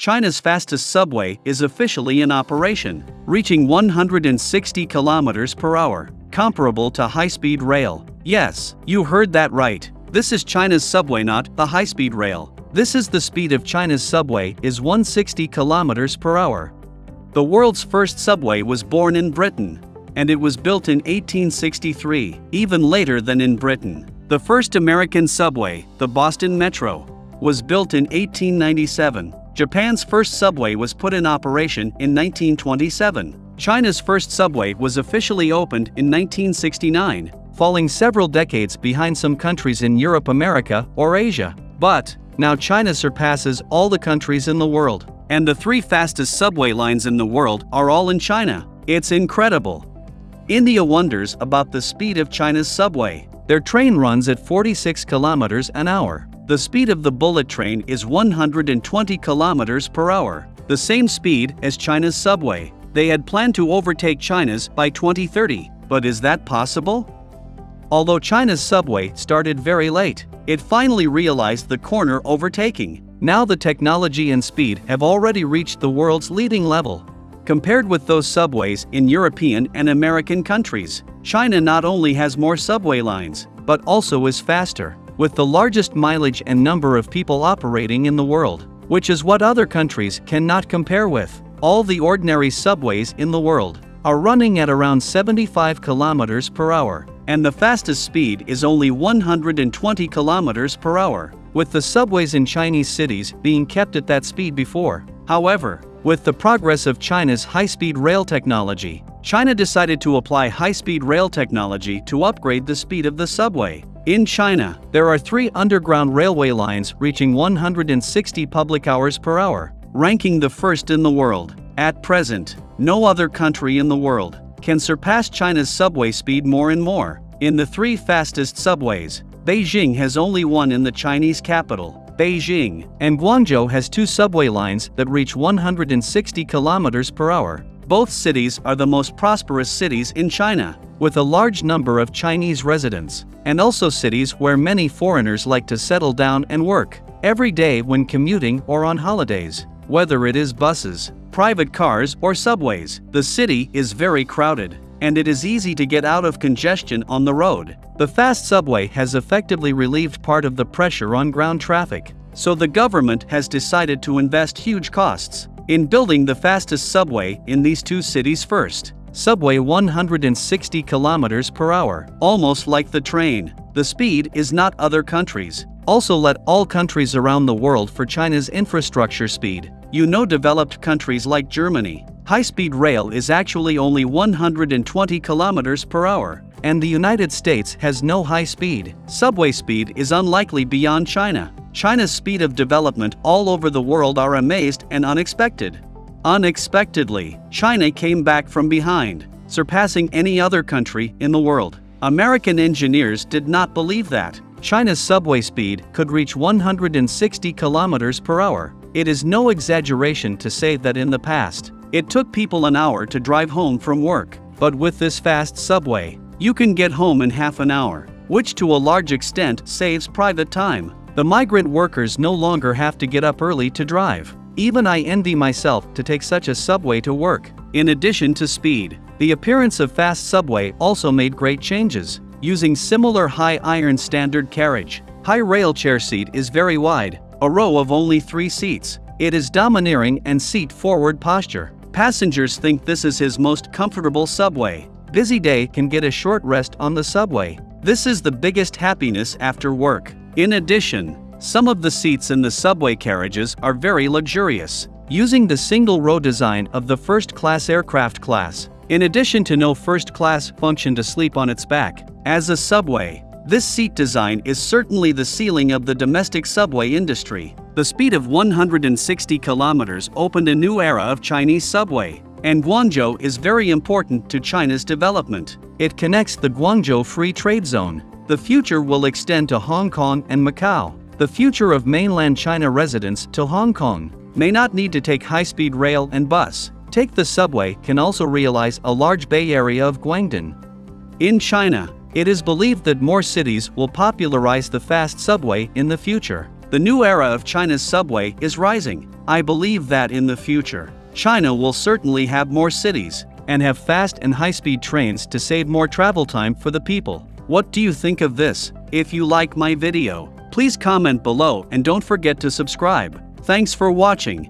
China's fastest subway is officially in operation, reaching 160 kilometers per hour, comparable to high-speed rail. Yes, you heard that right. This is China's subway, not the high-speed rail. This is the speed of China's subway is 160 kilometers per hour. The world's first subway was born in Britain, and it was built in 1863, even later than in Britain. The first American subway, the Boston Metro, was built in 1897. Japan's first subway was put in operation in 1927. China's first subway was officially opened in 1969, falling several decades behind some countries in Europe, America, or Asia. But now China surpasses all the countries in the world, and the 3 fastest subway lines in the world are all in China. It's incredible. India wonders about the speed of China's subway. Their train runs at 46 kilometers an hour. The speed of the bullet train is 120 kilometers per hour, the same speed as China's subway. They had planned to overtake China's by 2030, but is that possible? Although China's subway started very late, it finally realized the corner overtaking. Now the technology and speed have already reached the world's leading level. Compared with those subways in European and American countries, China not only has more subway lines, but also is faster, with the largest mileage and number of people operating in the world, which is what other countries cannot compare with. All the ordinary subways in the world are running at around 75 kilometers per hour, and the fastest speed is only 120 kilometers per hour, with the subways in Chinese cities being kept at that speed before. However, with the progress of China's high-speed rail technology, China decided to apply high-speed rail technology to upgrade the speed of the subway. In China, there are 3 underground railway lines reaching 160 public hours per hour, ranking the first in the world. At present, no other country in the world can surpass China's subway speed more and more. In the 3 fastest subways, Beijing has only one in the Chinese capital, Beijing, and Guangzhou has 2 subway lines that reach 160 kilometers per hour. Both cities are the most prosperous cities in China, with a large number of Chinese residents, and also cities where many foreigners like to settle down and work every day when commuting or on holidays. Whether it is buses, private cars, or subways, the city is very crowded, and it is easy to get out of congestion on the road. The fast subway has effectively relieved part of the pressure on ground traffic, so the government has decided to invest huge costs in building the fastest subway in these 2 cities first. Subway 160 kilometers per hour, almost like the train. The speed is not other countries. Also let all countries around the world for China's infrastructure speed. You know, developed countries like Germany, high-speed rail is actually only 120 kilometers per hour, and the United States has no high speed. Subway speed is unlikely beyond China. China's speed of development all over the world are amazed and unexpected. Unexpectedly, China came back from behind, surpassing any other country in the world. American engineers did not believe that China's subway speed could reach 160 kilometers per hour. It is no exaggeration to say that in the past, it took people an hour to drive home from work. But with this fast subway, you can get home in half an hour, which to a large extent saves private time. The migrant workers no longer have to get up early to drive. Even I envy myself to take such a subway to work. In addition to speed, the appearance of fast subway also made great changes. Using similar high iron standard carriage, high rail chair seat is very wide, a row of only 3 seats. It is domineering and seat forward posture. Passengers think this is his most comfortable subway. Busy day can get a short rest on the subway. This is the biggest happiness after work. In addition, some of the seats in the subway carriages are very luxurious, using the single-row design of the first-class aircraft class. In addition to no first-class function to sleep on its back, as a subway, this seat design is certainly the ceiling of the domestic subway industry. The speed of 160 kilometers opened a new era of Chinese subway, and Guangzhou is very important to China's development. It connects the Guangzhou Free Trade Zone. The future will extend to Hong Kong and Macau. The future of mainland China residents to Hong Kong may not need to take high-speed rail and bus. Take the subway can also realize a large Bay Area of Guangdong. In China, it is believed that more cities will popularize the fast subway in the future. The new era of China's subway is rising. I believe that in the future, China will certainly have more cities and have fast and high-speed trains to save more travel time for the people. What do you think of this? If you like my video, please comment below and don't forget to subscribe. Thanks for watching.